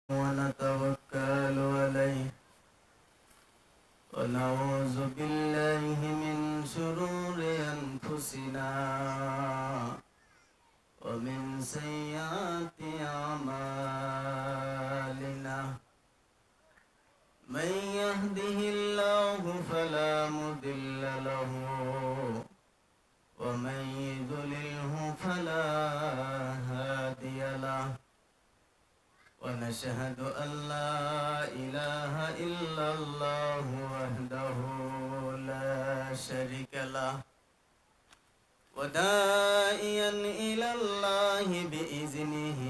ونتوكل عليه ونعوذ بالله من شرور أنفسنا ومن سيئات أعمالنا من يهده الله فلا مضل له ومن يضلله فلا هادي له ونشهد أن لا إله إلا الله وحده لا شريك له وداعيا إلى الله بإذنه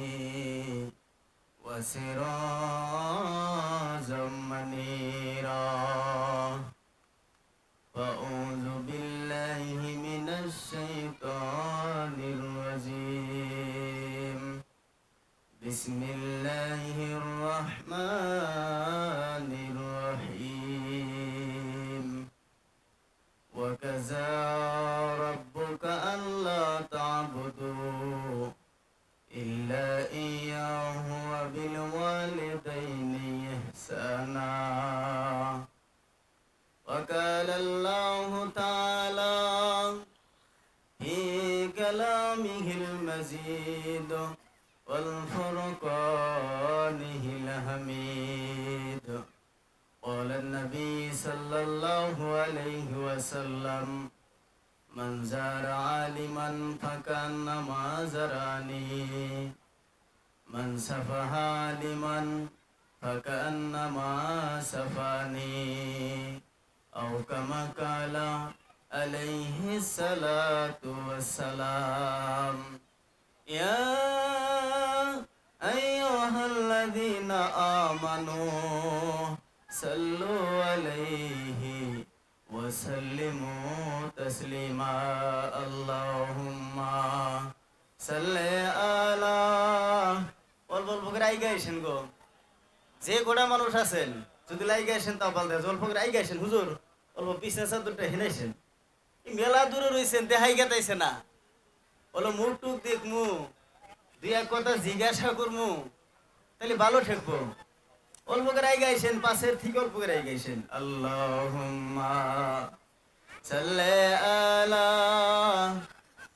وسراجا منيرا فأعوذ بالله من الشيطان الرجيم بسم الله الرحمن الرحيم وكذا ربك ألا تعبدوا إلا إياه وبالوالدين إحسانا وقال الله تعالى في كلامه المجيد والفرقانه الحميد قال النبي صلى الله عليه وسلم من زار عالما فكأنما زراني من سفه عالما فكأنما سفاني أو كما قال عليه الصلاة والسلام يا أيها الذين آمنوا صلوا عليه وسلموا تسليما اللهم صل على বলবো করে আই গাইছেন গো যে গোড়া মানুষ আছেন যদি লাই গাইছেন তা বল দে জল ফকরে আই গাইছেন হুজুর অল্প পিছনে চাদরটা হিনাইছেন মেলা দূরে রইছেন দেখাই গেতাইছে না বলো মুখ টুক দেখমু দুই এক কথা জিজ্ঞাসা করমু তাহলে ভালো ঠেকবো অল্প করে আই গাইছেন পাশের থেকে অল্প করে আই গাইছেন আল্লাহুম্মা সাল্লি আলা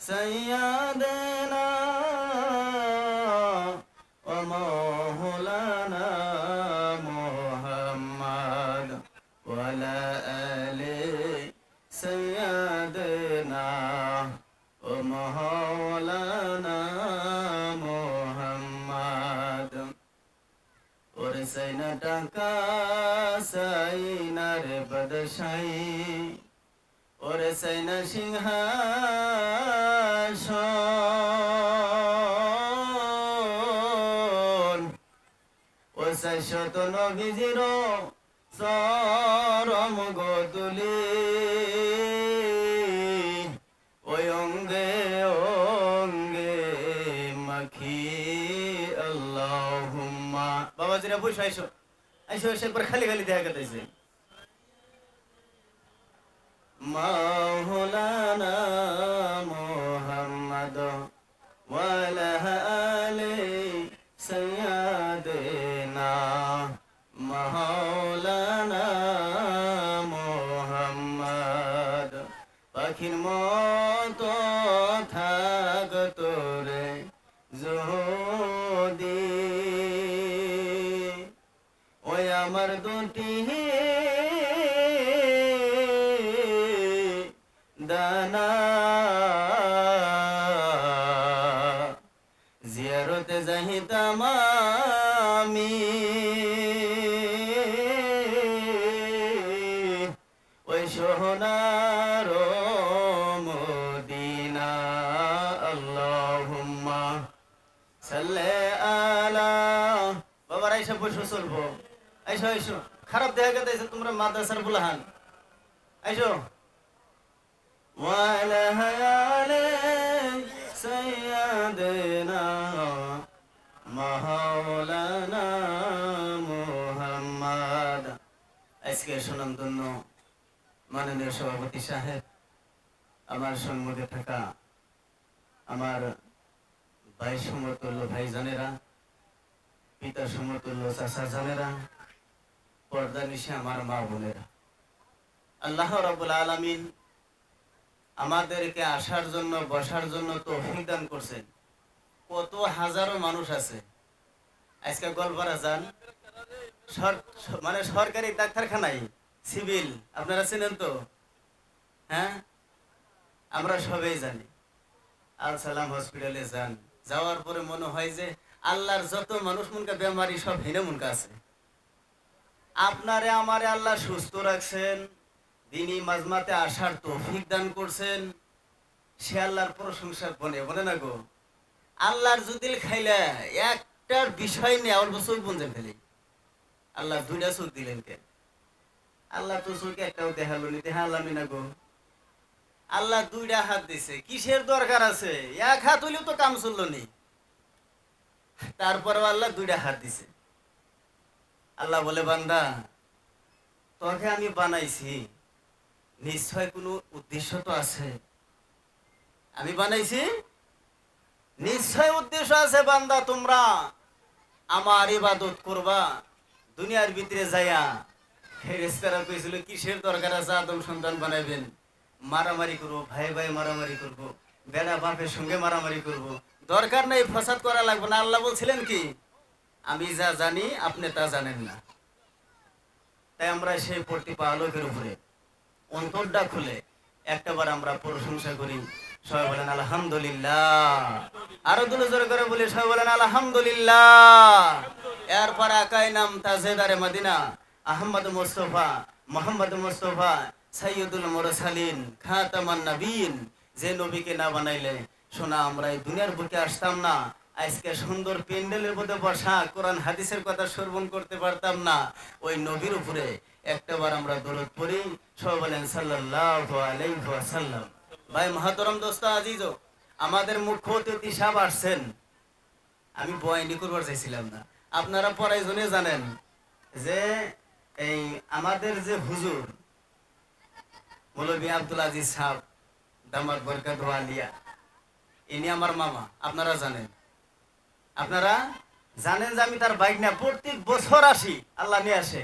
সাইয়্যিদিনা ওয়া মাওলানা মুহাম্মদ ওয়া আলা আলি সাইয়্যিদিনা ওয়া মাওলানা মুহাম্মদ ওরে সাইনা টাকা সাইনা রে বদশাই ওরে সাইনা সিংহাসন ও সাইশত নবীজির চরম গদুলি ওই অঙ্গে অঙ্গে মাখি আল্লাহুম্মা বাবাজিরা বসে আইসো আইসো এসে একবার খালি খালি দেখা গেছে মাওলানা মুহাম্মদ ওয়া আলা আলি সাইয়্যিদিনা মাওলানা মুহাম্মদ পাখির মতো থাক তোরে যদি ওই আমার দুটি দানা জিয়ারতে যাইতাম আমি ওই সোনার মদিনা আল্লাহুম্মা সাল্লি আলা বাবার আইসা বসে চলবো আইসো আইসো খারাপ দেখা গেছে তোমরা মাদ্রাসার বুলাহান আইসো ওয়ালা আলি সাইয়্যিদিনা মাওলানা মুহাম্মদ আজকে সুনামধন্য মাননীয় সভাপতি সাহেব আমার সম্মুখে থাকা আমার ভাই সমতুল্য ভাইজানেরা পিতা সমতুল্য চাচা জানেরা, পর্দা নিশে আমার মা বোনেরা, আল্লাহ রাব্বুল আলামিন আমাদেরকে আসার জন্য বসার জন্য তৌফিক দান করছেন। কত হাজারো মানুষ আছে আজকে গোলপাড়া যান, মানে সরকারি ডাক্তারখানায় সিভিল, আপনারা চেনেন তো? হ্যাঁ, আমরা সবাই জানি। আল সালাম হসপিটালে যান, যাওয়ার পরে মনে হয় যে আল্লাহর যত মানুষ মুনকা বেমারি সব হিনে মুনকা আছে। আপনারে আমারে আল্লাহ সুস্থ রাখছেন, দিনই মাজমাতে আসার তৌফিক দান করছেন, সে আল্লাহর প্রশংসা বনে না গো। আল্লাহর জুদিল খাইলে একটার বিষয় নিয়ে অল্প চোখ বুনতে ফেলি। আল্লাহ দুইটা চোখ দিলেন কে? আল্লাহ তো চোখে একটাও দেখালো নি, দেখালামই না গো। আল্লাহ দুইটা হাত দিছে, কিসের দরকার আছে? এক হাত হইলেও তো কাম চললো নি, তারপরেও আল্লাহ দুইটা হাত দিছে। আল্লাহ বলে, বান্দা তোকে আমি বানাইছি, নিশ্চয় কোনো উদ্দেশ্য তো আছে। আমি বানাইছি, নিশ্চয় উদ্দেশ্য আছে। বান্দা তোমরা আমার ইবাদত করবা। দুনিয়ার ভিতরে যাইয়া ফেরেশতারা কইছিল কিসের দরকার আছে আদম সন্তান বানাইবেন? মারামারি করবো, ভাই ভাই মারামারি করবো, বেড়া বাপের সঙ্গে মারামারি করব, দরকার নেই, ফসাদ করা লাগবে না। আল্লাহ বলছিলেন কি, আমি যা জানি আপনি তা জানেন না। তাই আমরা সেই প্রতিপা আলোকের উপরে অন্তরটা খুলে একটাবার আমরা প্রশংসা করি। সবাই বলেন আলহামদুলিল্লাহ। আরো দুটো জোরে করে বলি, সবাই বলেন আলহামদুলিল্লাহ। এরপর আকাই নাম তাজেদারে মদিনা আহমদ মুস্তফা মোহাম্মদ মুস্তফা সৈয়দুল মুরসালিন খাতামান নবীন, যে নবীকে না বানাইলে শোনা আমরা এই দুনিয়ার বুকে আসতাম না। আজকে সুন্দর প্যান্ডেলের মধ্যে বসা কোরআন হাদিসের কথা শ্রবণ করতে পারতাম না। ওই নবীর উপরে একটাবার আমরা দরুদ পড়ি। সবাই বলেন সাল্লাল্লাহু আলাইহি ওয়াসাল্লাম। ভাই মহতরম দোস্ত আজিজ, আমাদের মুখ্য অতিথি সাহেব আসছেন। আমি বয়ানি করবার চাইছিলাম না, আপনারা পরাই জনে জানেন যে এই আমাদের যে হুজুর মৌলভী আব্দুল আজিজ সাহেব দামাত বরকত ওয়ালিয়া, ইনি আমার মামা। আপনারা জানেন যে আমি তার বাইক না প্রত্যেক বছর আসি, আল্লাহ নিয়ে আসে।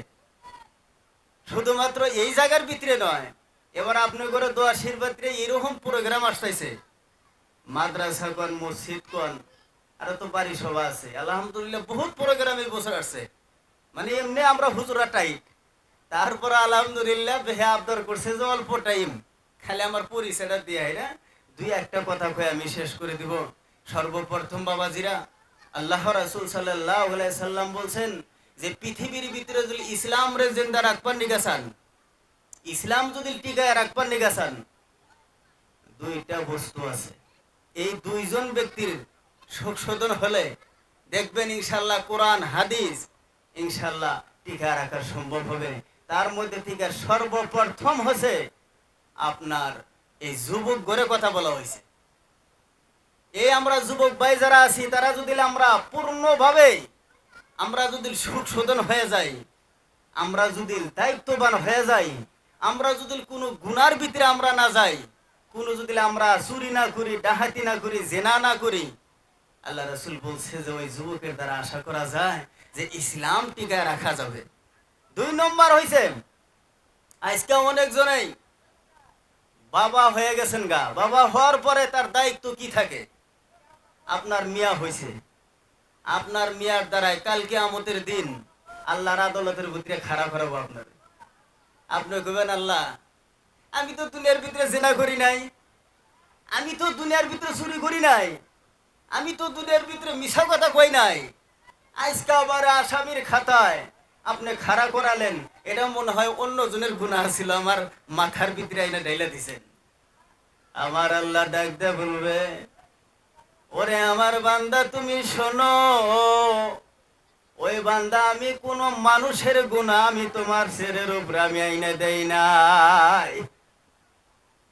শুধুমাত্র এই জায়গার ভিতরে নয়, এবার আপনার ঘরে দোয়া আশীর্বাদে এরকম প্রোগ্রাম আসতেছে, মাদ্রাসা কোন মসজিদ কোন আর তো বাড়ি সভা আছে। আলহামদুলিল্লাহ বহুত প্রোগ্রাম এই বছর আসছে। মানে এমনি আমরা হুজুরা টাইট, তারপর আলহামদুলিল্লাহ বেহে আবদার করছে যে অল্প টাইম খালি আমার পরিচয়টা দিয়ে না দুই একটা কথা কয়ে আমি শেষ করে দিব। সর্বপ্রথম বাবাজিরা, আল্লাহ রাসূল সাল্লাল্লাহু আলাইহি সাল্লাম বলছেন যে পৃথিবীর ভিতরে যদি ইসলাম রে জিন্দা রাখবার নিগাসান, ইসলাম যদি টিকায় রাখবার নিগাসান, দুইটা বস্তু আছে। এই দুইজন ব্যক্তির সংশোধন হলে দেখবেন ইনশাল্লাহ কোরআন হাদিস ইনশাল্লাহ টিকা রাখা সম্ভব হবে। তার মধ্যে থেকে সর্বপ্রথম হচ্ছে আপনার এই যুবক গড়ে কথা বলা হয়েছে। এই আমরা যুবক ভাই যারা আছি তারা যদি আমরা পূর্ণভাবে আমরা যদি সংশোধন হয়ে যাই, আমরা যদি দায়িত্ববান হয়ে যাই, আমরা যদি কোনো গুনার ভিতরে আমরা না যাই, কোনো যদি আমরা চুরি না করি, ডাহাতি না করি, জেনা না করি, আল্লাহ রাসূল বলছে যে ওই যুবকের দ্বারা আশা করা যায় যে ইসলাম টিকায় রাখা যাবে। দুই নম্বর হইছে আজকে অনেকজনেই বাবা হয়ে গেছেন গা, বাবা হওয়ার পরে তার দায়িত্ব কি থাকে? আপনার মিয়া হয়েছে, আপনার মিয়ার দ্বারাই কাল কিয়ামতের দিন আল্লাহর আদালতের ভিতরে খারাপ করাবো আপনার। আপনি কইবেন আল্লাহ আমি তো দুনিয়ার ভিতরে জেনা করি নাই, আমি তো দুনিয়ার ভিতরে চুরি করি নাই, আমি তো দুনিয়ার ভিতরে মিছা কথা কই নাই, আজকে আবার আসামির খাতায় আপনি খাড়া করালেন। এটা মনে হয় অন্য জনের গুনাহ ছিল, আমার মাথার ভিতরে আইনা ডাইলা দিছেন। আমার আল্লাহ ডাক দিয়ে বলবে, ওরে আমার বান্দা তুমি শোনো, ওই বান্দা আমি কোন মানুষের গুনাহ আমি তোমার ছেলের উপরে আমি আইনা দেই নাই।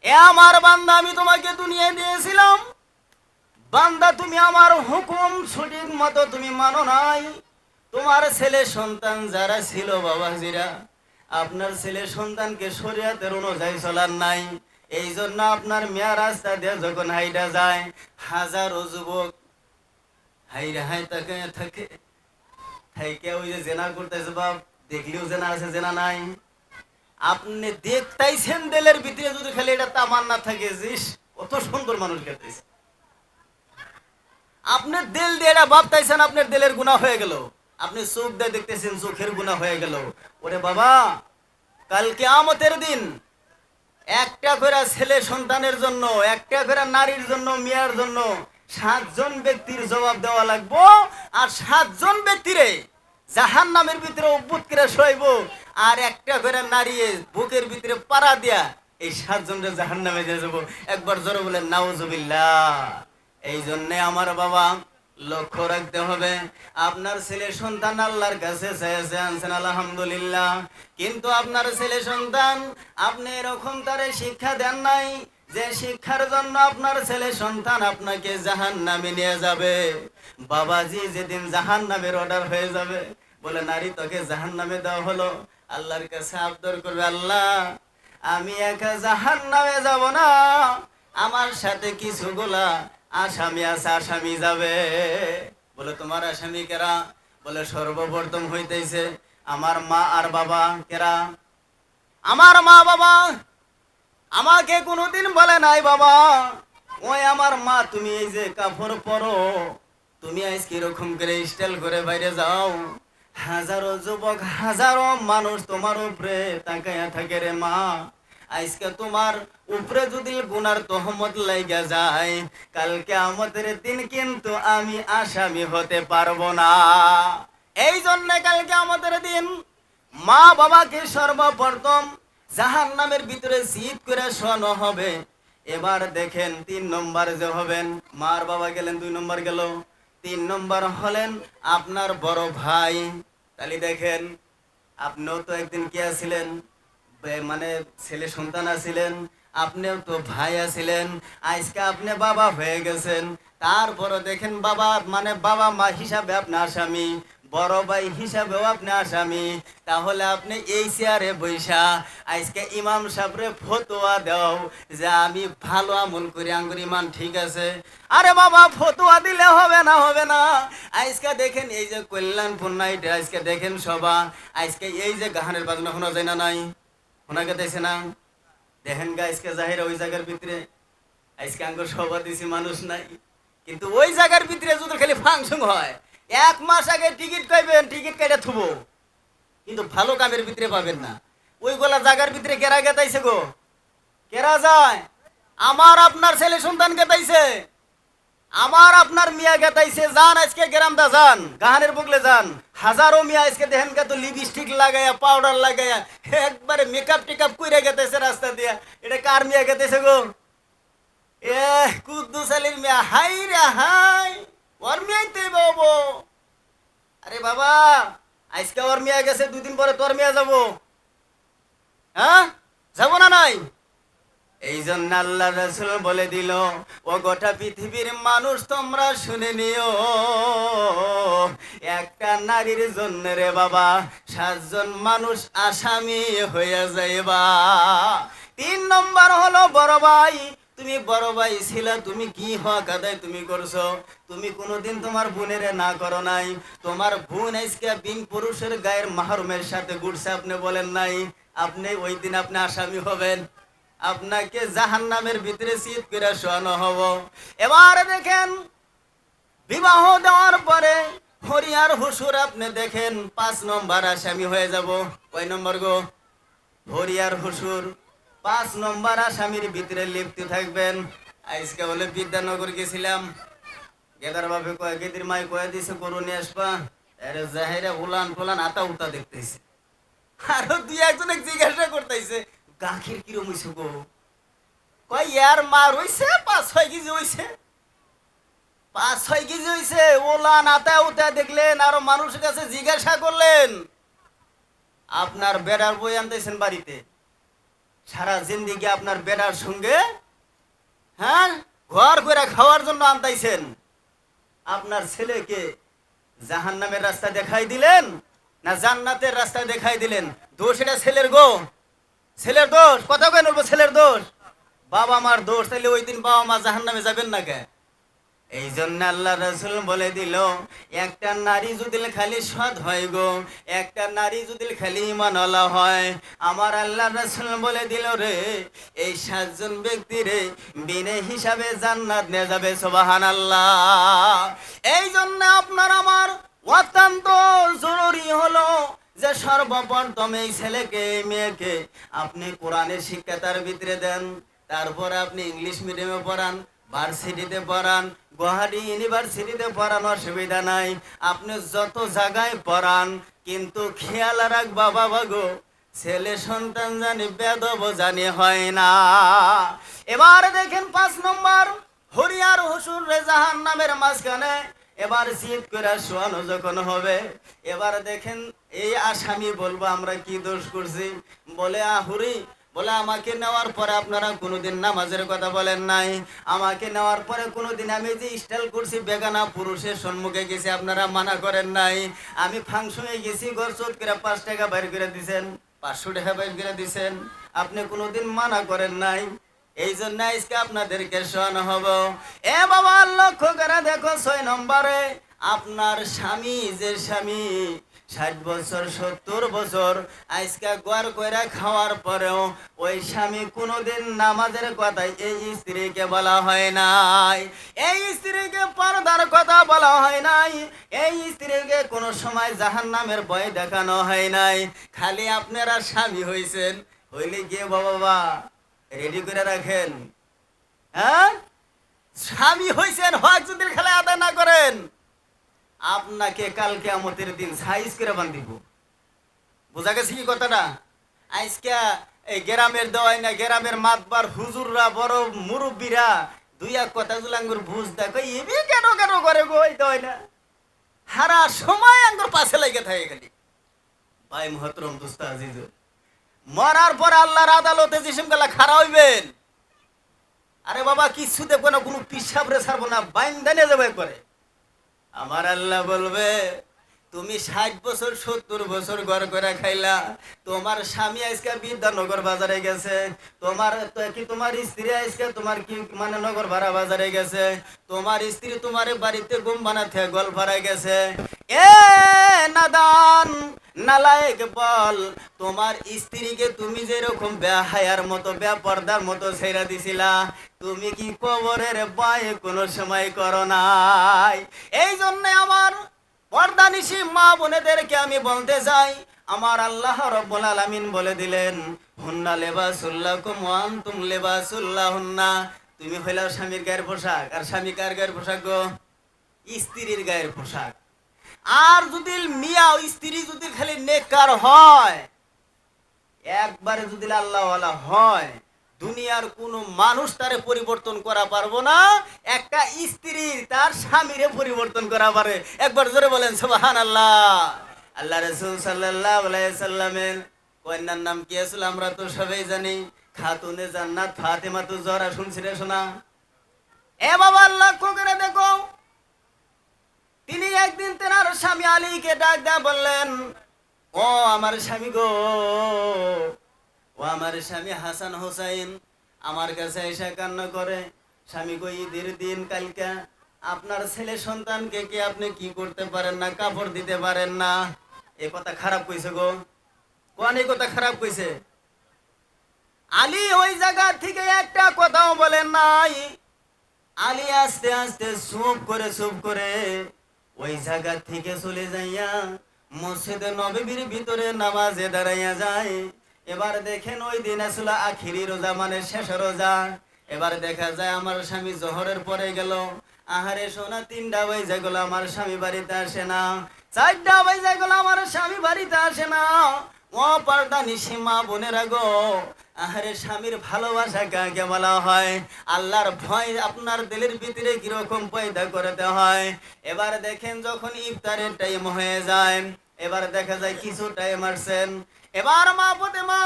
এ আমার বান্দা আমি তোমাকে দুনিয়া দিয়েছিলাম, বান্দা তুমি আমার হুকুম সঠিক মতো তুমি মানো নাই। তোমার ছেলে সন্তান যারা ছিল বাবাজিরা, আপনার ছেলে সন্তানকে শরীয়তের অনুযায়ী চলার নাই। এই জন্য আপনার মেয়া রাস্তা দিয়ে যখন হাইটা যায়, হাজারো যুবক হাইরা হাই তাকে থাকে, থেকে ওই যে জেনা করতেছে বাপ, দেখলেও জেনা আছে জেনা নাই। আপনি দেখতেইছেন দেলের ভিতরে যদি খালি এটা তামান না থাকে যে ইস, কত সুন্দর মানুষ খেতেছে, আপনি দিল দিয়ে এটা ভাবতেছেন আপনার দিলের গুনাহ হয়ে গেল। আপনি চোখ দিয়ে দেখতেছেন চোখের গুনাহ হয়ে গেল। ওরে বাবা, কাল কিয়ামতের দিন একটা করে ছেলে সন্তানের জন্য, একটা করে নারীর জন্য, মেয়ের জন্য 7 জন ব্যক্তির জবাব দেওয়া লাগবো। আর 7 জন ব্যক্তিরে জাহান্নামের ভিতরে উপুত করে শোয়াইব। আর একটা করে নারী বুকের ভিতরে পাড়া দিয়া এই 7 জনকে জাহান্নামে দিয়ে যাবো। একবার জোরে বলেন নাউজুবিল্লাহ। এই জন্যে আমার বাবা লক্ষ্য রাখতে হবে। আপনার ছেলে সন্তান আল্লাহর কাছে চেয়েছে, আনছেন আলহামদুলিল্লাহ। কিন্তু আপনার ছেলে সন্তান আপনি এরকম তারে শিক্ষা দেন নাই যে শিক্ষার জন্য আপনার ছেলে সন্তান আপনাকে জাহান্নামে নিয়ে যাবে। বাবাজি যেদিন জাহান্নামের অর্ডার হয়ে যাবে, বলে নারী তোকে জাহান্নামে দেওয়া হলো, আল্লাহর কাছে আবদার করবে, আল্লাহ আমি একা জাহান্নামে যাব না, আমার সাথে কিছুগুলা আসামি আছে, আসামি যাবে। বলে তোমার আসামি কেরা? বলে সর্বপ্রথম হইতেছে আমার মা আর বাবা। কেরা? আমার মা বাবা। আমাকে কোনোদিন বলে নাই বাবা ওই আমার মা তুমি এই যে কাপড় পরো, তুমি আজকে এরকম করে স্টাইল করে বাইরে যাও, হাজারো যুবক হাজারো মানুষ তোমার উপরে তাকায়া থাকে রে মা। আজকে তোমার উপরে যদি গুনার তহমত লাইগা যায়, কালকে আমাদের দিন কিন্তু আমি আসামি হতে পারবো না। এই জন্য কালকে আমাদের দিন মা বাবাকে সর্বপ্রথম জাহান্নামের ভিতরে জিদ করে শোয়ানো হবে। এবার দেখেন 3 নম্বর যে হবেন, মার বাবা গেলেন, 2 নম্বর গেল, 3 নম্বর হলেন আপনার বড় ভাই। তাহলে দেখেন আপনিও তো একদিন কে আছিলেন, মানে ছেলে সন্তান আছিলেন, আপনিও তো ভাই আছিলেন, আজকে আপনি বাবা হয়ে গেছেন। তারপরে দেখেন বাবা মানে বাবা মা হিসাবে আপনি আসামি, বড় ভাই হিসাবেও আপনি আসামি। তাহলে আপনি এই চেয়ারে বৈশা আজকে ইমাম সাহেবরে ফতোয়া দাও যে আমি ভালো আমল করি, আঙ্গুর ইমান ঠিক আছে। আরে বাবা ফতোয়া দিলে হবে না, হবে না। আজকে দেখেন এই যে কল্যাণপুর নাইটে আজকে দেখেন সভা, আজকে এই যে গাহানের বাজনা শোনা যায় না, নাই শোনা গেছে না? দেখেন গা আজকে জাহিরা ওই জায়গার ভিতরে আজকে আঙ্গুর সভা দিছি, মানুষ নাই। কিন্তু ওই জায়গার ভিতরে যদি খালি ফাংশন হয়, 1 মাস আগে টিকিট পাইবেন, টিকিট কেটে থুবো, কিন্তু ভালো কামের ভিতরে পাবেন না। ওইগুলা জায়গার ভিতরে কেরা গেতাইছে গো? কেরা যায়? আমার আপনার ছেলে সন্তান গেতাইছে, আমার আপনার মিয়া গেতাইছে। যান আজকে গ্রামটা যান, গাহানের বুকলে যান, হাজারো মিয়া আজকে দেখেন কে তো লিপস্টিক লাগাইয়া পাউডার লাগাইয়া একবারে মেকআপ টেকআপ কইরা গেতাইছে রাস্তা দিয়া। এটা কার মিয়া গেতাইছে গো? এ কুদ্দুস আলীর মিয়া। হাই রে হাই, ওর মিয়াইতে বাবু। আরে বাবা আজকে ওর মিয়া গেছে, 2 দিন পরে তোর মিয়া যাবো, হ্যাঁ যাবো না নাই? এই জন্য আল্লাহ রাসূল বলে দিল, ও গোটা পৃথিবীর মানুষ তোমরা শুনে নিও, একটা নারীর জন্য রে বাবা 7 জন মানুষ আসামি হয়ে যাইবা। 3 নম্বর হলো বড় ভাই। তুমি বড় ভাই ছিলা, তুমি কি হক আদায় তুমি করছো? তুমি কোনোদিন তোমার বোনের না করো নাই। তোমার বোন আজকে বিন পুরুষের গায়ের মাহরুমের সাথে ঘুরছে, আপনি বলেন নাই, আপনি ওই দিন আপনি আসামি হবেন, আপনাকে জাহান্নামের ভিতরে চিৎ করে শোয়ানো হব। এবার দেখেন বিবাহ দেওয়ার পরে হরিয়ার হুসুর আপনি দেখেন 5 নম্বর আসামি হয়ে যাব। কয় নম্বর গো? হরিয়ার হুসুর 5 নম্বর আসামির ভিতরে লিপ্ত থাকবেন। আজকে বলে বিদ্যানগর গেছিলাম, গেদার বাপে কয়, গেদির মাই কয়ে দিছে গরু নিয়ে আসবা। আরে জাহেরা উলান টুলান আতা উতা দেখতেছে। আরো 2-1 জিজ্ঞাসা করতেছে গাখির কিরম হইছে গো? কয় ইয়ার মার হইছে 5-6 কেজি হইছে, 5-6 কেজি হইছে। ওলা নাতা উতা দেখলেন, আরো মানুষের কাছে জিজ্ঞাসা করলেন, আপনার বেড়ার বই আনতেছেন বাড়িতে, সারা জিন্দিগি আপনার বেড়ার সঙ্গে হ্যাঁ ঘর করে খাওয়ার জন্য আনতাইছেন, আপনার ছেলেকে জাহান্নামের রাস্তা দেখাই দিলেন না জান্নাতের রাস্তা দেখাই দিলেন? দোষ এটা ছেলের গো, ছেলের দোষ। কথা কেন বলবো ছেলের দোষ? বাবা মার দোষ। তাহলে ওই দিন বাবা মা জাহান্নামে যাবেন না কে? এই জন্য আল্লাহ রাসূল বলে দিল, একটা নারী যদি খালি সৎ হয় গো, একটা নারী যদি খালি ঈমানওয়ালা হয়, আমার আল্লাহ রাসূল বলে দিল রে, এই 7 জন ব্যক্তি রে বিনা হিসাবে জান্নাত নিয়ে যাবে। সুবহানাল্লাহ। এই জন্য আপনার আমার অত্যন্ত জরুরি হলো যে সর্বপ্রথম এই ছেলেকে এই মেয়েকে আপনি কোরআনের শিক্ষা তার ভিতরে দেন, তারপর আপনি ইংলিশ মিডিয়ামে পড়ান, ভার্সিটিতে পড়ান, গুয়াহাটি ইউনিভার্সিটিতে পড়ান, অসুবিধা নাই, আপনি যত জায়গায় পড়ান, কিন্তু খেয়াল রাখবা বাবা গো, ছেলে সন্তান জানি বেদব জানি হয় না। এবার দেখেন 5 নম্বর, হরিয়ার হুসুর রে জাহান্নামের মাঝখানে এবার জিদ করে শোয়ানো যখন হবে, এবার দেখেন এই আসামি বলবো আমরা কি দোষ করছি, বলে আহুরি, বলে আমাকে নেওয়ার পরে আপনারা কোনোদিন নামাজের কথা বলেন নাই, আমাকে নেওয়ার পরে কোনোদিন আমি যে স্টাইল করছি বেগানা পুরুষের সম্মুখে গেছি আপনারা মানা করেন নাই, আমি ফাংশনে গেছি ঘর চোট করে 5 টাকা বাইর করে দিছেন, 500 টাকা বাইর করে দিছেন, আপনি কোনোদিন মানা করেন নাই। এই জন্য আজকে আপনাদেরকে শোনানো হবো। এ বাবা লক্ষ্য করে দেখো 6 নম্বরে, আপনার স্বামী যে স্বামী 60 বছর 70 বছর আজকে গোয়ার কইরা খাওয়ার পরেও ওই স্বামী কোনোদিন নামাজের কথাই এই স্ত্রীকে বলা হয় নাই, এই স্ত্রীকে পর্দার কথা বলা হয় নাই, এই স্ত্রীকে কোনো সময় জাহান্নামের ভয় দেখানো হয় নাই। খালি আপনারা স্বামী হইছেন, হইলে গিয়ে বাবা রেডি করে রাখেন, হ্যাঁ, স্বামী হইছেন, হক যদি খেলা আদায় না করেন আপনাকে কাল কিয়ামতের দিন সাইজ করে বান্ধিব। বোঝা গেছে কি কথাটা? আজকে এই গ্রামের দেওয়াই না, গ্রামের মাতবার হুজুররা বড় মুরব্বীরা 2 কথা জুলাঙ্গুর বুঝ দেখো এবি কেন কেন করে গো, এই দেওয়াই না হারা সময় আঙ্গুর পাশে লেগে থাকে খালি। ভাই মহতরম দোস্ত আজিজ, মরার পর আল্লাহর আদালতে জিসিম গেলা খাড়া হইবেন, আরে বাবা কিছু দেখবো না, কোনো পিসাব রে ছাড়বো না, বাইন্দা নিয়ে যাবে করে। আমার আল্লাহ বলবে তুমি 60 বছর 70 বছর ঘর করে খাইলা, তোমার স্বামী আজকে বিদ্যানগর বাজারে গেছে, তোমার কি তোমার স্ত্রী আজকে তোমার কি মানে নগর ভাড়া বাজারে গেছে, তোমার স্ত্রী তোমার বাড়িতে ঘুম বানাতে গোলপাড়ায় গেছে, এ নাদান নালায়েক বল, তোমার স্ত্রীকে তুমি যেরকম বেহায়ার মতো বেপর্দার মতো ছেড়ে দিছিলা, তুমি কি কবরের ভয় কোনো সময় করো নাই? এই জন্য আমার পর্দানিশী মা বোনেদেরকে আমি বলতে চাই, আমার আল্লাহ রাব্বুল আলামিন বলে দিলেন, হুন্না লিবাসুল্লাকুম ওয়া আনতুম লিবাসুল্লাহুন্না, তুমি হইলা স্বামীর গায়ের পোশাক, আর স্বামী কার গায়ের পোশাক গো? স্ত্রীর গায়ের পোশাক। আর যদি মিয়া স্ত্রী যদি খালি নেককার হয়, একবারে যদি আল্লাহওয়ালা হয়, দুনিয়ার কোনো মানুষ তারে পরিবর্তন করা পারবো না, একটা স্ত্রী তার স্বামীরে পরিবর্তন করা পারে। একবার জোরে বলেন সুবহানাল্লাহ। আল্লাহ রাসূল সাল্লাল্লাহু আলাইহি সাল্লামের কন্যার নাম কি ছিল আমরা তো সবাই জানি, খাতুনে জান্নাত ফাতেমাতুজ জহরা। শুনছিলে শোনা? এ বাবা লক্ষ্য করে দেখো, তিনি একদিন তেনার স্বামী আলীকে ডাক দেয়া বললেন, ও আমার স্বামী গো, ও আমার স্বামী হাসান হোসাইন আমার কাছে এসে কান্না করে, স্বামী গো ঈদের দিন কালকা আপনার ছেলে সন্তানকে কি আপনি কি করতে পারেন না, কাপড় দিতে পারেন না। এ কথা খারাপ কইছে গো, কোন এই কথা খারাপ কইছে? আলী ওই জায়গা থেকে একটা কথাও বলেন নাই। আলী আস্তে আস্তে চুপ করে ওই জায়গা থেকে চলে যাইয়া মসজিদে নববীর ভিতরে নামাজে দাঁড়াইয়া যায়। এবার দেখেন ওই দিন আসলে আখিরি রোজা, মানে শেষ রোজা। এবার দেখা যায় আমার স্বামী জোহরের পরে গেল, আহারে সোনা 3টা বাজে গেল আমার স্বামী বাড়িতে আসে না, 4টা বাজে গেল আমার স্বামী বাড়িতে আসে না। ও পর্দানিশী মা বোনেরা গো, আহারে স্বামীর ভালোবাসা কাকে বলা হয়? আল্লাহর ভয় আপনার দিলের ভিতরে কিরকম পয়দা করতে হয়। এবার দেখেন যখন ইফতারের টাইম হয়ে যায়, এবার দেখা যায় কিছু টাইম আসছেন, এবার মা ফাতেমা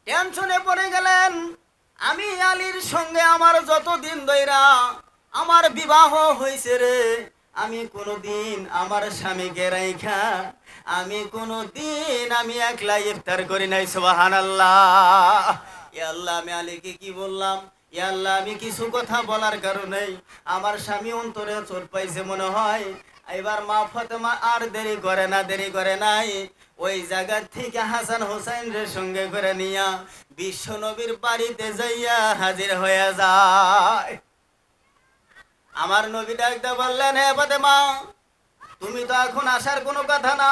টেনশনে পড়ে গেলেন, আমি আলীর সঙ্গে আমার যতদিন ধইরা আমার বিবাহ হয়েছে রে, আমি কোনোদিন আমার স্বামীকে রাইখা আমি কোনোদিন আমি একলা ইফতার করি নাই। সুবহানাল্লাহ। এ আল্লাহ, আমি আলীকে কি বললাম? ইয়া আল্লাহ, আমি কিছু কথা বলার কারণে আমার স্বামী অন্তরে চোট পাইছে মনে হয়। এবার মা ফাতেমা আর দেরি করে নাই, ওই জায়গা থেকে হাসান হোসেন রে সঙ্গে করে নিয়া বিশ্ব নবীর বাড়িতে যাইয়া হাজির হয়ে যায়। আমার নবী ডাকতে বললেন, হে ফাতেমা, তুমি তো এখন আসার কোনো কথা না।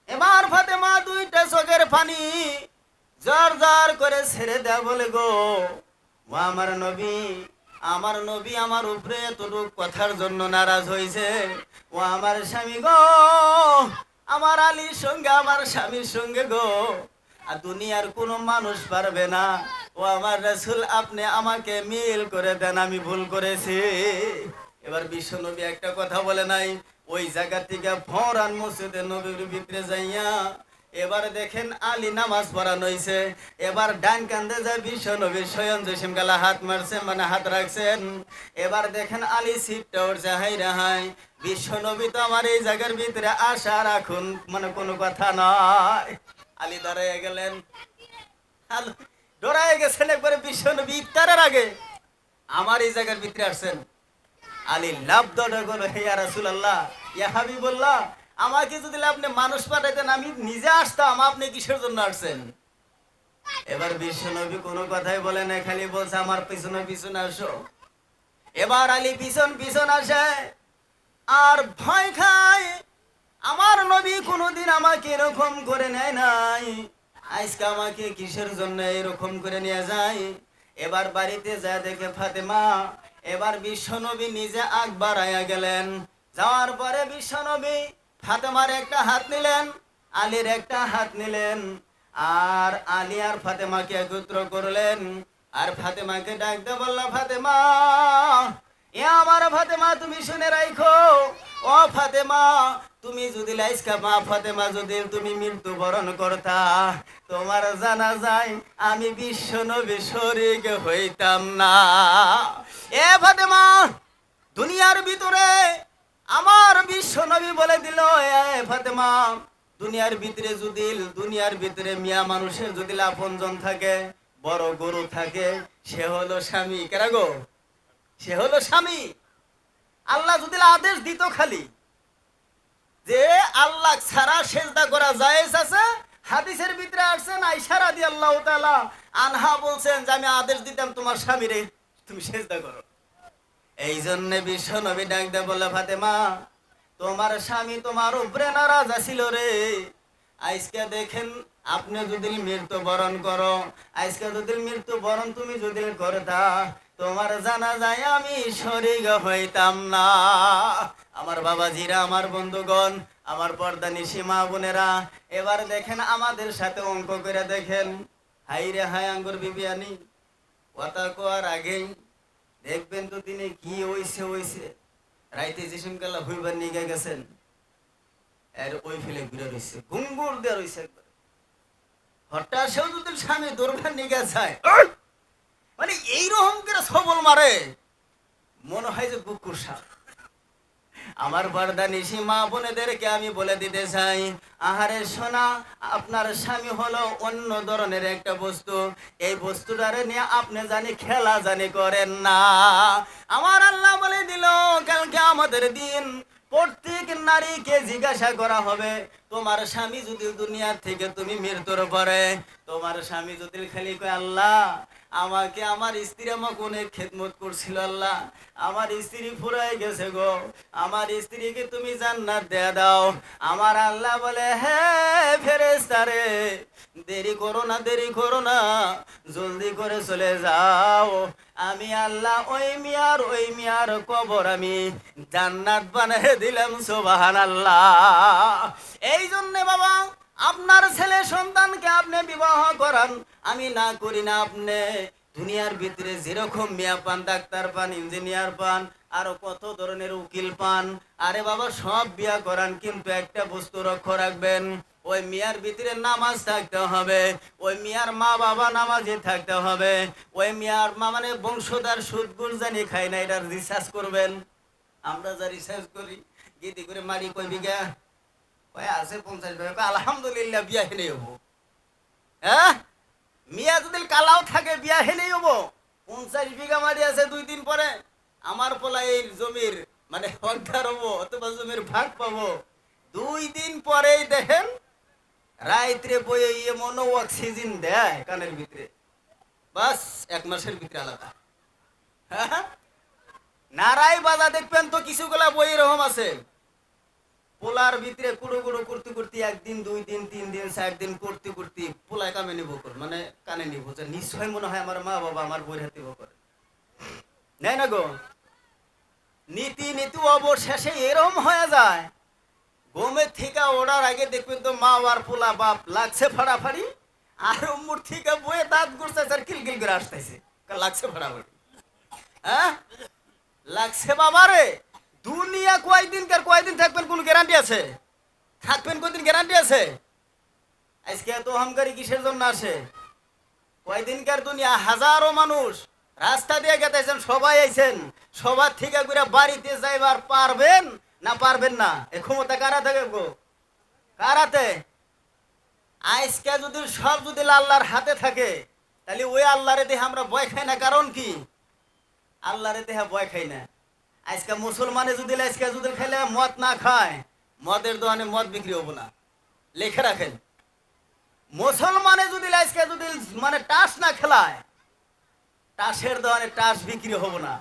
এবার ফাতেমা দুইটা চোখের পানি জর জর করে ছেড়ে দেয়া বলে, গো ও আমার নবী আমার উপরে এতটুক কথার জন্য নারাজ হয়েছে। ও আমার স্বামী গো, আমার আলীর সঙ্গে আমার স্বামীর সঙ্গে গো, আর দুনিয়ার কোনো মানুষ পারবে না। ও আমার রাসূল, আপনি আমাকে মিল করে দেন, আমি ভুল করেছি। এবার বিশ্ব নবী একটা কথা বলে নাই, ওই জায়গা থেকে ফরান মসজিদে নবীর ভিতরে যাইয়া এবার দেখেন আলী নামাজ পড়ানো হয়েছে। এবার ডান কান্দে যায় বিশ্ব নবী স্বয়ং জসিম গালা হাত মারছে, মানে হাত রাখছেন। এবার দেখেন আলী সিটটা উঠছে, হাই রে হাই, বিশ্ব নবী তো আমার এই জায়গার ভিতরে আশা রাখুন, মানে কোনো কথা নয়। আলী দাঁড়াইয়া গেলেন, ডরাই গেছেন একবারে। বিশ্ব নবী ইফতারের আগে আমার এই জায়গার ভিতরে আসছেন। আলী লাভ দৌড়ে গেল, হে ইয়া রাসূলুল্লাহ, ইয়া হাবিবুল্লাহ, আমাকে যদি আপনি মানুষ পাঠাইতেন আমি নিজে আসতাম, আপনি কিসের জন্য আসছেন? এবার বিশ্ব নবী কোনো কথাই বলে না, খালি বলছে আমার পিছনে পিছনে আসো। এবার আলী পিছন পিছন আসে আর ভয় খায়। আমার নবী কোনোদিন আমাকে এরকম করে নেয় নাই, আজকে আমাকে কিসের জন্য এরকম করে নিয়ে যায়। এবার বাড়িতে যা দেখে ফাতেমা, এবার বিশ্ব নবী নিজে আগ বাড়াইয়া গেলেন। যাওয়ার পরে বিশ্ব নবী ফাতেমার একটা হাত নিলেন, আলীর একটা হাত নিলেন, আর আলী আর ফাতেমাকে একত্র করলেন। আর ফাতেমাকে ডাকতে বলল, ফাতেমা, এ আমার ফাতেমা, তুমি শুনে রাখো। ও ফাতেমা, তুমি যদি লাইসকা মা ফাতেমা, যদি তুমি মৃত্যুবরণ করতা, তোমার জানা যায় আমি বিশ্ব নবী শরীক হইতাম না। এ ফাতেমা, দুনিয়ার ভিতরে আমার বিশ্ব নবী বলে দিল, এ ফাতেমা, দুনিয়ার ভিতরে মিয়া মানুষের যদি আপনজন থাকে, বড় গরু থাকে, সে হলো স্বামী। কেন গো? সে হলো স্বামী। আল্লাহ যদি আদেশ দিত খালি যে আল্লাহ ছাড়া সেজদা করা জায়েজ আছে, হাদিসের ভিতরে আসছেন আয়েশা রাদিয়াল্লাহু তাআলা আনহা বলছেন যে আমি আদেশ দিতাম তোমার স্বামীরে তুমি সেজদা করো। এই জন্য বিশ্ব নবী ডাক দিয়ে বলল, ফাতেমা, তোমার স্বামী তোমার উপরে নারাজ ছিল রে। আজকে দেখেন আপনি যদি মৃত্যুবরণ করো, আজকে যদি মৃত্যুবরণ তুমি যদি করতা, তোমার জানা যায় আমি শরীক হইতাম না। আমার বাবাজিরা, আমার বন্ধুগণ, আমার পর্দা নিশি মা বোনেরা, এবার দেখেন আমাদের সাথে অঙ্ক করে দেখেন। হাই রে হাই আঙ্গুর বিবিয়ানি কথা কোয়ার আগেই দেখবেন তো তিনি কি হইছে রাইতে জিসিম কাল্লা হইবার নিয়ে গেছেন, এর ওই ফেলে ঘুরে রয়েছে, গুঙ্গুর দিয়ে রয়েছে একবার। হঠাৎ সেও যদি স্বামী দৌড়বার নিয়ে যায়, মানে এইরকম করে সবল মারে, মনে হয় যে কুকুর সাপ। আমার পর্দা নিশি মা বোনেদেরকে আমি বলে দিতে চাই, আহারে সোনা, আপনার স্বামী হলো অন্য ধরনের একটা বস্তু। এই বস্তুটারে নিয়ে আপনি জানি খেলা জানি করেন না। আমার আল্লাহ বলে দিল, কালকে আমাদের দিন প্রত্যেক নারীকে জিজ্ঞাসা করা হবে, তোমার স্বামী যদি দুনিয়ার থেকে তুমি মৃত্যুর পরে, তোমার স্বামী যদি খালি কয়, আল্লাহ আমাকে আমার স্ত্রী আমাকে অনেক খেদমত করছিল, আল্লাহ আমার স্ত্রী ফুরাই গেছে গো, আমার স্ত্রীকে তুমি জান্নাত দেয়া দাও। আমার আল্লাহ বলে, হ্যাঁ ফেরেশতারে, দেরি করো না, জলদি করে চলে যাও। আমি আল্লাহ ওই মিয়ার কবর আমি জান্নাত বানিয়ে দিলাম। সুবহানাল্লাহ। এই জন্য বাবা, আপনার ছেলে সন্তানকে আপনি বিবাহ করান, আমি না করি না। আপনি দুনিয়ার ভিতরে যেরকম মিয়া পান, ডাক্তার পান, ইঞ্জিনিয়ার পান, আরো কত ধরনের উকিল পান, আরে বাবা সব বিয়া করান, কিন্তু একটা বস্তু লক্ষ্য রাখবেন, ওই মিয়ার ভিতরে নামাজ থাকতে হবে, ওই মিয়ার মা বাবা নামাজে থাকতে হবে, ওই মিয়ার মা মানে বংশধর সুদ গুড় জানি খাই না, এটা রিসার্চ করবেন। আমরা যা রিসার্চ করি গীতি করে মারি কই বিঘা আছে 50 বিঘা, আলহামদুলিল্লাহ বিয়া হেলেই হবো। হ্যাঁ, মিয়া যদি কালাও থাকে বিয়া হেলেই হবো। 50 বিঘা মাটি আছে, 2 দিন পরে আমার পোলা এই জমির মানে হকদার হবো অথবা জমির ভাগ পাবো। 2 দিন পরেই দেখেন রাইত্রে বইয়ে এমন অক্সিজেন দেয় কানের ভিতরে, বাস 1 মাসের ভিতরে আলাদা। হ্যাঁ? নারাই বাজা দেখবেন তো কিছুগুলা বই এরকম আছে, পোলার ভিতরে কুড়ো কুড়ো করতে করতে 1 দিন 2 দিন 3 দিন 4 দিন করতে করতে পোলায় কামে নিব কর মানে কানে নিব, যে নিশ্চয় মনে হয় আমার মা বাবা আমার বই হাতে করে নেই না গো। নীতি নীতি অবশেষে এরকম হয়ে যায়, গোমের থেকে ওড়ার আগে দেখবেন তো মা আর পোলা বাপ লাগছে ফাড়াফাড়ি, আর উম্মুর থেকে বইয়ে দাঁত ঘুরতেছে আর কিলকিল করে আসতেছে, লাগছে ফাড়াফাড়ি। হ্যাঁ লাগছে বাবারে। দুনিয়া কয়দিন থাকবেন কোন গ্যারান্টি আছে? থাকবেন কয়দিন গ্যারান্টি আছে? আজকে এত অহংকারী কিসের জন্য আসে? কয়দিনকার দুনিয়া, হাজারো মানুষ রাস্তা দিয়ে গেতেছেন, সবাই আইছেন, সবার থেকে করে বাড়িতে যাইবার পারবেন না পারবেন না? এ ক্ষমতা কারা থাকে গো? কারাতে? আজকে যদি সব যদি আল্লাহর হাতে থাকে তাহলে ওই আল্লাহরে দেহে আমরা ভয় খাই না, কারণ কি? আল্লাহরে দেহে ভয় খাই না। আজকে মুসলমানে যদি আজকে যদি খেলে মদ না খায়, মদের দোকানে মদ বিক্রি হবো না, লিখে রাখেন। মুসলমানে যদি আজকে যদি মানে টাস না খেলায়, টাসের দোকানে টাস বিক্রি হবো না।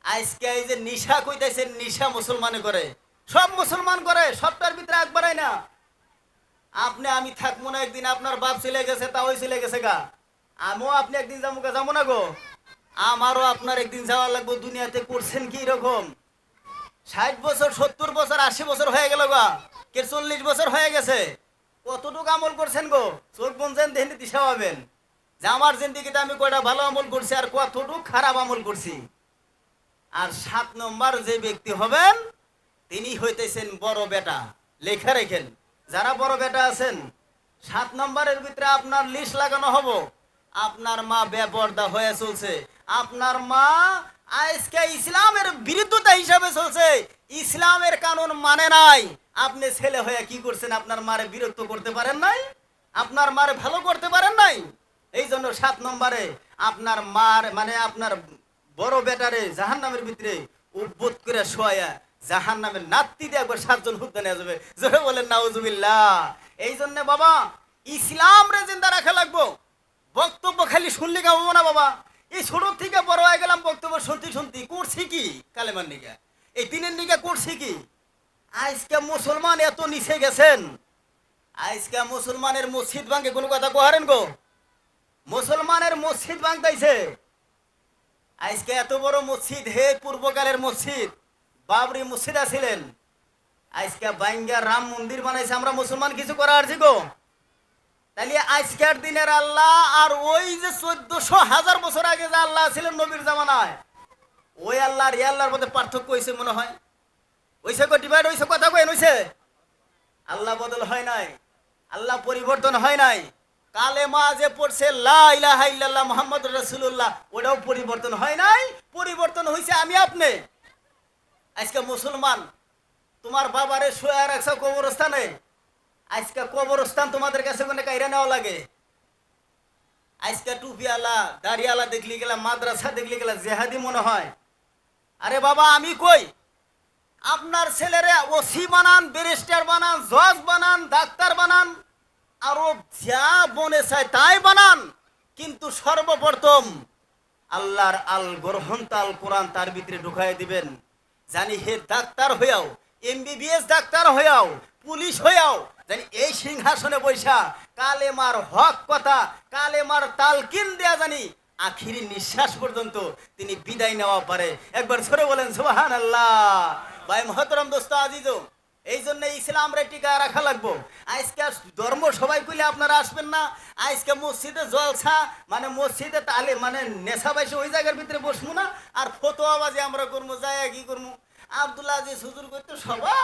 আজকে এই যে নিশা কইতেছেন, নিশা মুসলমানে করে, সব মুসলমান করে, সবটার ভিতরে একবারাই না। আপনি আমি থাকবো না একদিন, আপনার বাপ চলে গেছে তা ওই চলে গেছে গা, আমিও আপনি একদিন যাবো না গো, আমারও আপনার একদিন যাওয়া লাগবে। দুনিয়াতে করছেন কি রকম? 60 বছর 70 বছর 80 বছর হয়ে গেল গা, কে 40 বছর হয়ে গেছে, কতটুকু আমল করছেন গো? চোখ বনছেন দেখে দিশা পাবেন যে আমার জিন্দিগিতে আমি কয়টা ভালো আমল করছি আর কতটুকু খারাপ আমল করছি। আর 7 নম্বর যে ব্যক্তি হবেন তিনি হইতেছেন বড় বেটা, লেখা রেখেন। যারা বড় বেটা আছেন, 7 নম্বরের ভিতরে আপনার লিস্ট লাগানো হবো। আপনার মা বেপর্দা হয়ে চলছে, আপনার মা আজকে ইসলামের বিরুদ্ধতা হিসাবে চলছে, ইসলামের কানুন মানে নাই। আপনি ছেলে হয়ে কি করছেন? আপনার মারে বিরক্ত করতে পারেন নাই, আপনার মারে ভালো করতে পারেন নাই। এই জন্য 7 নম্বরে আপনার মার মানে আপনার বড় বেটারে জাহান্নামের ভিতরে উদ্বোধ করে শোয়া, জাহান্নামের নাত্তি দিয়ে একবার 7 জন হুদ্দা নিয়ে যাবে, জোরে বলেন নাউজুবিল্লাহ। এই জন্য বাবা ইসলাম রে জিন্দা রাখা লাগবো। বক্তব্য খালি শুনলে গাবো না বাবা। এই ছোট থেকে বড় হয়ে গেলাম, বক্তব্য শুনতে করছি কি কালেমার নিকা, এই দিনের নিকা করছি কি? আজকে মুসলমান এত নিচে গেছেন, আজকে মুসলমানের মসজিদ ভাঙে কোনো কথা কোহারেন গো? মুসলমানের মসজিদ ভাঙতেছে। আজকে এত বড় মসজিদ, হে পূর্বকালের মসজিদ, বাবরি মসজিদ আছিলেন, আজকে বাইঙ্গা রাম মন্দির বানাইছে। আমরা মুসলমান কিছু করা আছি গো? তাহলে আজকের দিনের আল্লাহ আর ওই যে 1400 বছর আগে যে আল্লাহ ছিলেন নবীর জামানায়, ওই আল্লাহ আর এই আল্লাহর মধ্যে পার্থক্য হয়েছে মনে হয়? হয়েছে গো? ডিভাইড হয়েছে? কথা কয়েন হয়েছে? আল্লাহ বদল হয় নাই, আল্লাহ পরিবর্তন হয় নাই। কালেমা যে পড়ছে লা ইলাহা ইল্লাল্লাহ মুহাম্মাদুর রাসূলুল্লাহ, ওটাও পরিবর্তন হয় নাই, পরিবর্তন হয়েছে আমি আপনি। আজকে মুসলমান তোমার বাবারে শুয়ে রাখছে কবরস্থানে, আজকে কবরস্থান তোমাদের কাছে কোনে কাইরা নেওয়া লাগে। আজকে টুপিওয়ালা দাড়িওয়ালা দেখলি গেলা, মাদ্রাসা দেখলি গেলা জেহাদি মনে হয়। আরে বাবা আমি কই, আপনার ছেলেরে ওসি বানান, ব্যারিস্টার বানান, জজ বানান, ডাক্তার বানান, আরো যা বনে চায় তাই বানান, কিন্তু সর্বপ্রথম আল্লাহর আল গ্রহণ আল কোরআন তার ভিতরে ঢুকাই দিবেন। জানি হে ডাক্তার হইয়াও, MBBS ডাক্তার হইয়াও, পুলিশ হইয়াও, জানি এই সিংহাসনে বৈশা কালেমার হক কথা, কালেমার তালকিন দেয়া জানি আখিরি নিঃশ্বাস পর্যন্ত তিনি বিদায় নেওয়া পারে। একবার ছোড়ে বলেন সুবহানাল্লাহ। ভাই মহতরম দোস্ত আজিজ, এই জন্য ইসলাম রে টিকা রাখা লাগবো। আজকে ধর্ম সবাই কইলে আপনারা আসবেন না। আজকে মসজিদে জলসা মানে মসজিদে তালে মানে নেশা বাইসে ওই জায়গার ভিতরে বসবো না, আর ফতোয়াবাজি আমরা করবো, যায় কি করবো? আব্দুল্লাহ আজিজ হুজুর করতে সবা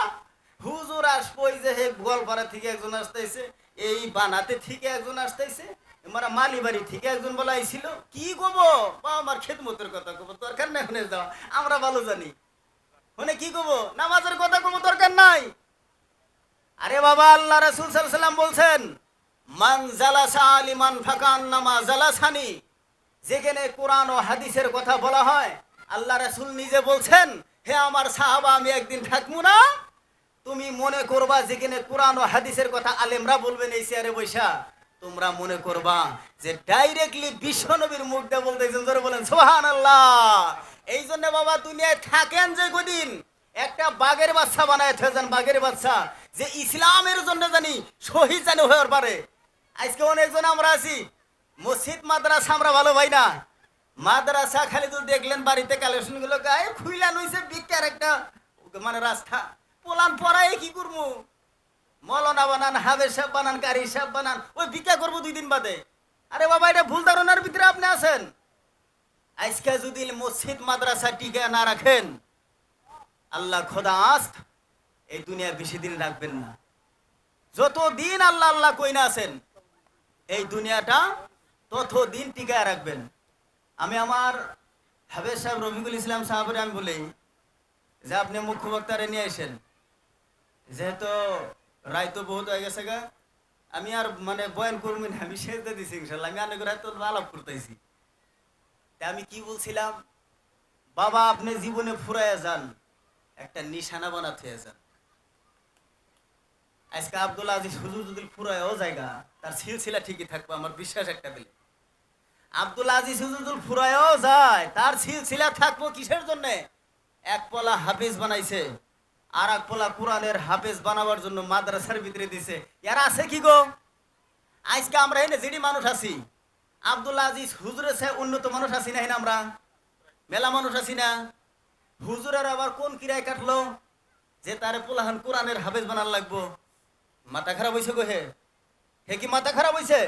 হুজুর আসবো, এই যে হে গোয়ালপাড়া থেকে একজন আসতেছে, এই বানাতে থেকে একজন আসতেছে, আমরা মালিবাড়ি থেকে একজন বলা আইছিল। কি কব বা আমার খেদমতের কথা কব, দরকার নাই শুনে যাও, আমরা ভালো জানি শুনে কি কব, নামাজের কথা কব, দরকার নাই। আরে বাবা আল্লাহ রাসূল সাল্লাল্লাহু আলাইহি ওয়াসাল্লাম বলছেন, মান জালাসা আলিমান ফাকান্নামা জালাসানি, যেখানে কোরআন ও হাদিসের কথা বলা হয়, আল্লাহ রাসূল নিজে বলছেন, হে আমার সাহাবা, আমি একদিন থাকবো না, তুমি মনে করবা যেখানে কোরআন ও হাদিসের কথা আলেমরা বলবেন এই চেয়ারে বৈশা, তোমরা মনে করবা যে ডাইরেক্টলি বিশ্বনবীর মুখ দিয়ে বলতেছেন। জোরে বলেন সুবহানাল্লাহ। এই জন্য বাবা দুনিয়ায় থাকেন যে কদিন, একটা বাঘের বাচ্চা বানায় থাকেন, বাঘের বাচ্চা, যে ইসলামের জন্য জানি শহীদ জানি হওয়ার পারে। আজকে অনেকজন আমরা আছি, মসজিদ মাদ্রাসা আমরা ভালো ভাই না, মাদ্রাসা খালি তো দেখলেন বাড়িতে কালেকশন গুলো গায়ে খুইলা নইছে বিকার একটা মানে রাস্তা পোলান পড়ায় কি করবো, মৌলানা বানান, হাবের সাহেব বানান, কারি সাহেব বানান, ওই ভিক্ষা করবো 2 দিন বাদে। আরে বাবা, এটা ভুল ধারণার ভিতরে আপনি আছেন। আজকে যদি মসজিদ মাদ্রাসা টিকে না রাখেন, আল্লাহ খোদা আস্ত এই দুনিয়া বেশি দিন রাখবেন না। যতদিন আল্লাহ আল্লাহ কই না আছেন এই দুনিয়াটা ততদিন টিকায় রাখবেন। আমি আমার হাবেজ সাহেব রফিকুল ইসলাম সাহেবের আমি বলি যে আপনি মুখ্য বক্তারে নিয়ে আসেন, যেহেতু রায় তো বহুত হয়ে গেছে গা, আমি আর মানে বয়ান করবো না, আমি সেজদা দিছি ইনশাল্লাহ, আমি অনেক রায় তো আলাপ করতেছি। আমি কি বলছিলাম, বাবা আপনি জীবনে ফুরাইয়া যান, একটা নিশানা বানাতে যান। আজকে আব্দুল আজিজ হুজুর যদি ফুরায়ও জায়গা, তার সিলসিলা ঠিকই থাকবে, আমার বিশ্বাস একটা দিলে। আব্দুল আজিজ হুজুর যদি ফুরায়ও যায়, তার সিলসিলা থাকবো কিসের জন্য? এক পলা হাফেজ বানাইছে, আর এক পলা কোরআনের হাফেজ বানাবার জন্য মাদ্রাসার ভিতরে দিছে। এরা আছে কি গো? আজকে আমরা এনে যেটি মানুষ আছি, আব্দুল আজিজ হুজুরের চেয়ে উন্নত মানুষ আছি না, আমরা মেলা মানুষ আছি না। হুজুরের আবার কোন কিরায় কাটলো যে তারে পোলাহান কোরআনের হাফেজ বানার লাগবো? মাথা খারাপ হয়েছে গো হে, হে কি মাথা খারাপ হয়েছে?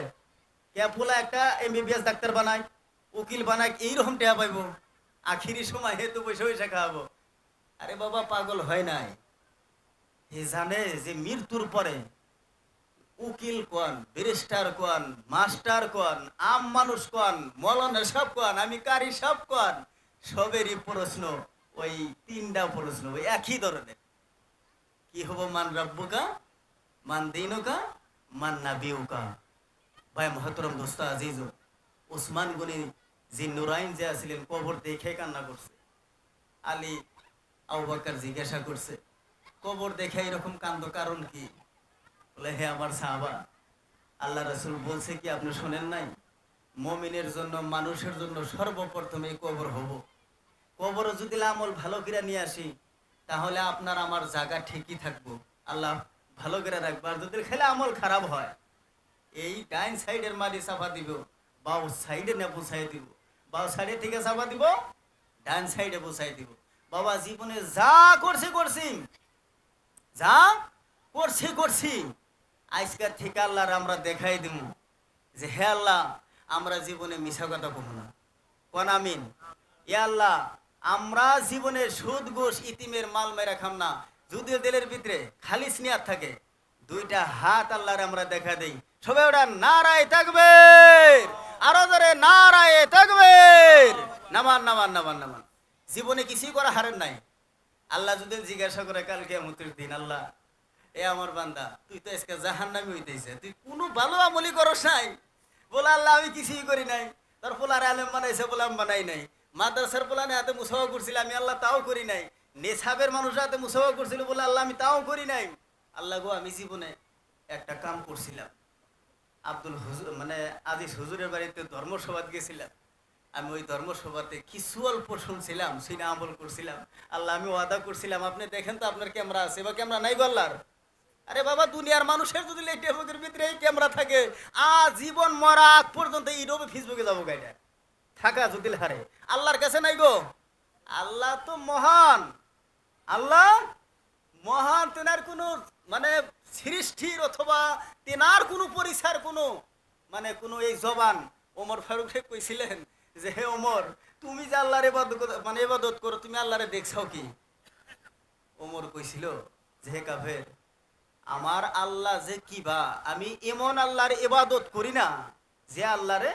কে পোলা একটা MBBS ডাক্তার বানায়, উকিল বানায়, এইরকম টেয়া পাইব, আখিরি সময় হে তো বসে বসে খাওয়াবো। আরে বাবা, পাগল হয় নাই, হে জানে যে মৃত্যুর পরে উকিল কোন, ব্যারিস্টার কোন, মাস্টার কোন, আম মানুষ কোন, মৌলানা সব কোন, আমি কারি সব কোন, সবেরই প্রশ্ন ওই 3টা প্রশ্ন, ওই একই ধরনের। কি হবো? মান রব্বুকা, মান দিনুকা, মান নাবিউকা। ভাই মহতরম দোস্ত আজিজ, ওসমান গনি যে নুরাইন যে আছিলেন, কবর দেখে কান্না করছে। আলী আবু বকর জিজ্ঞাসা করছে, কবর দেখে এরকম কান্দ কারণ কি? বলে, হে আমার সাহাবা, আল্লাহ রাসূল বলছে কি আপনি শোনেন নাই? মুমিনের জন্য, মানুষের জন্য সর্বপ্রথমে কবর হব। কবর যদি আমল ভালো করে নিয়ে আসি, তাহলে আপনার আমার জায়গা ঠিকই থাকবো, আল্লাহ ভালো করে রাখবো। আর যদি খেলে আমল খারাপ হয়, এই ডাইন সাইডের মাটি চাপা দিব, বাউ সাইডে না বসাই দিব, বাউ সাইডে থেকে চাপা দিব, ডান সাইডে বসাই দিব। বাবা জীবনে যা করছি করছি, যা করছি করছি, আজকের থেকে আল্লাহর আমরা দেখাই দিব যে হে আল্লাহ, আমরা জীবনে মিছা কথা কমু না, কোন আমিন। এ আল্লাহ, আমরা জীবনে সুদ ঘুষ ইতিমের মাল মেরা খাম না। যদিও দিলের ভিতরে খালিস নিয়াত থাকে, 2টা হাত আল্লাহর আমরা দেখা দেই। সবাই ওটা নারায়ে তাকবীর, আরো জোরে নারায়ে তাকবীর। নামান নামান নামান নামান। জীবনে কিছুই করা হারেন নাই। আল্লাহ যদি জিজ্ঞাসা করে কাল কিয়ামতের দিন, আল্লাহ এ আমার বান্দা, তুই তো আজকে জাহান্নামী হইতেছে, তুই কোনো ভালো আমলই করস নাই? বলে, আল্লাহ আমি কিছুই করি নাই। তোর পোলার আলেম বানাইছে বলে আমি বানাই নাই। মাদ্রাসার পোলানে হাতে মুসাফা করছিল, আমি আল্লাহ তাও করি নাই। নেশাবের মানুষের হাতে মুসাফা করছিল বলে আল্লাহ আমি তাও করি নাই। আল্লাহ গো, আমি জীবনে একটা কাম করছিলাম, আব্দুল হুজুর মানে আজিজ হুজুরের বাড়িতে ধর্মসভাত গেছিলাম। আমি ওই ধর্মসভাতে কিছু অল্প শুনছিলাম, সিনা আমল করছিলাম। আল্লাহ আমি ওয়াদা করছিলাম, আপনি দেখেন তো আপনার ক্যামেরা আছে বা ক্যামেরা নাই গো আল্লাহর? আরে বাবা, দুনিয়ার মানুষের যদি এই টেবুকের ভিতরে এই ক্যামেরা থাকে, জীবন মরা আগ পর্যন্ত ইউটিউবে ফেসবুকে যাবো গাইডা থাকা যদি হারে। আল্লাহর কাছে নাই গো। আল্লাহ তো মহান, আল্লাহ মহান, তেনার কোনো মানে সৃষ্টির অথবা তেনার কোনো পরিচয়ের কোনো মানে কোনো এই জবান ওমর ফারুক কইছিলেন যে হে ওমর, তুমি যে আল্লাহর ইবাদত করো, তুমি আল্লাহরে দেখছাও কি? ওমর কইছিল যে হে কাফের, আমার আল্লাহ যে কিবা, আমি এমন আল্লাহর ইবাদত করি না যে আল্লাহরে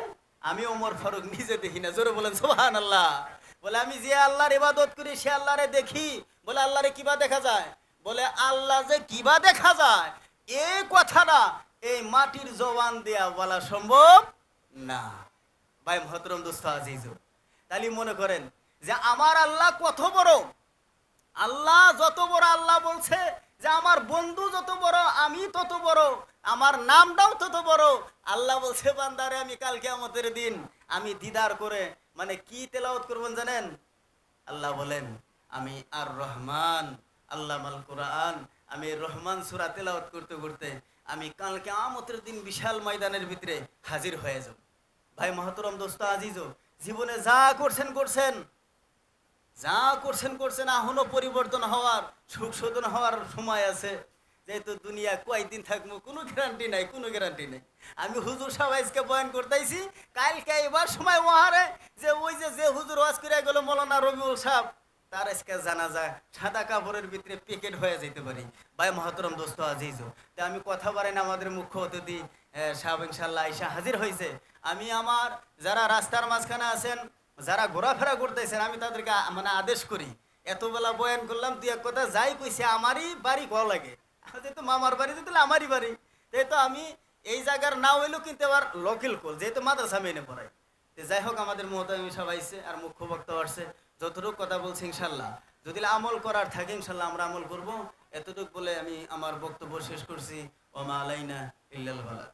আমি ওমর ফারুক নিজে দেখি না। জোরে বলেন সুবহানাল্লাহ। বলে, আমি যে আল্লাহর ইবাদত করি সে আল্লাহরে দেখি। বলে, আল্লাহরে কিবা দেখা যায়? বলে, আল্লাহ যে কিবা দেখা যায় এই কথাটা এই মাটির জবান দেয়া বলা সম্ভব না। ভাই মহতরম দোস্ত আজিজ, তাহলে মনে করেন যে আমার আল্লাহ কত বড়। আল্লাহ যত বড়, আল্লাহ বলছে যে আমার বন্ধু যত বড় আমি তত বড়, আমার নামটাও তত বড়। আল্লাহ বলছে বান্দারে আমি কাল কিয়ামতের দিন আমি দিদার করে মানে কি তেলাওয়াত করবেন জানেন? আল্লাহ বলেন আমি আর রহমান, আল্লাহ মাল কোরআন, আমি রহমান সূরা তেলাওয়াত করতে করতে আমি কাল কিয়ামতের দিন বিশাল ময়দানের ভিতরে হাজির হয়ে যাব। ভাই মহতরম দোস্ত আজিজ, জীবনে যা করছেন করছেন, যা করছেন করছেন, এখনো পরিবর্তন হওয়ার সুখ শোধন হওয়ার সময় আছে। যেহেতু দুনিয়া কয়দিন থাকবো কোনো গ্যারান্টি নাই, কোনো গ্যারান্টি নেই। আমি হুজুর সাহেব আজকে বয়ান করতেছি, কালকে এবার সময় ওহারে যে ওই যে হুজুর ওয়াজ করে গেল মৌলানা রবিউল সাহেব, তার আজকে জানা যায় সাদা কাপড়ের ভিতরে প্যাকেট হয়ে যেতে পারি। ভাই মহতরম দোস্ত আজিজ, তাই আমি কথা বলেন আমাদের মুখ্য অতিথি সাহেব ইনশাল্লাহ আইসা হাজির হয়েছে। আমি আমার যারা রাস্তার মাঝখানে আছেন, যারা ঘোরাফেরা করতেছেন, আমি তাদেরকে মানে আদেশ করি, এত বেলা বয়ান করলাম, তুই এক কথা যাই কইছে আমারই বাড়ি কল লাগে, যেহেতু মামার বাড়ি তাহলে আমারই বাড়ি, যেহেতু আমি এই জায়গার না হইলেও কিন্তু আবার লোকাল কল, যেহেতু মাদ্রাসা মেনে পড়াই। যাই হোক, আমাদের মোহতামিম সবাই আইছে আর মুখ্য বক্তা আসছে, যতটুকু কথা বলছি ইনশাল্লাহ যদি আমল করার থাকে ইনশাল্লাহ আমরা আমল করব। এতটুকু বলে আমি আমার বক্তব্য শেষ করছি। ওমা আলাইনা ইল্লাল বালাগ।